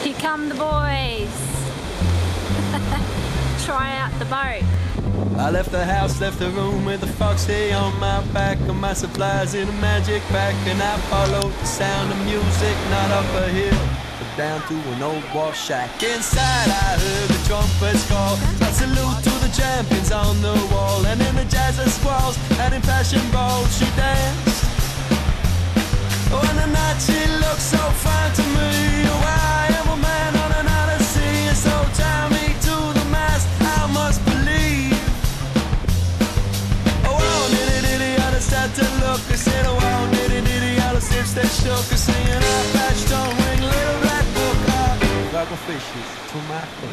Here come the boys. Try out the boat. I left the house, left the room with the foxy on my back and my supplies in a magic pack, and I followed the sound of music, not up a hill, but down to an old wall shack. Inside I heard the trumpets call, a salute to the champions on the wall, and in the jazz of squalls and in fashion balls she danced. Oh, and the night she looked so fine to me. Oh, I am a man on an odyssey, and so tie me to the mast, I must believe. Oh, wow, diddy, I just had to look. I said, oh, wow, diddy, all the sips they shook. I singing, I flashed on ring, little black book. Dragon fishes to my foot.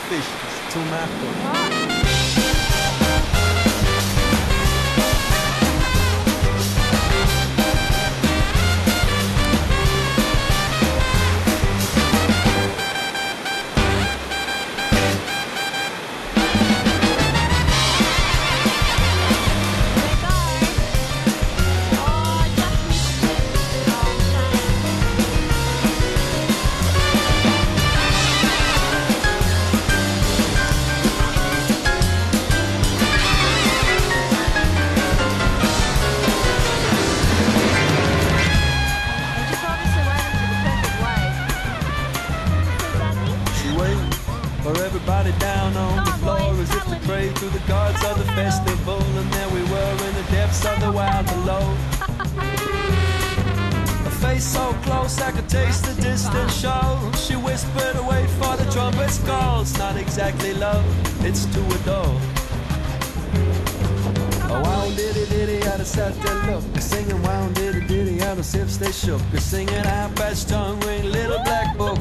Fishes to my foot. For everybody down on the floor, as if to pray to the gods of the festival. And there we were in the depths of the wild below. A face so close I could taste the distant show. She whispered, wait for the trumpet's call. It's not exactly love, it's to adore. Oh, wow, diddy, I just sat there look. Singing, wow, diddy, all the sips they shook. Singing, I patched tongue ring, little black book.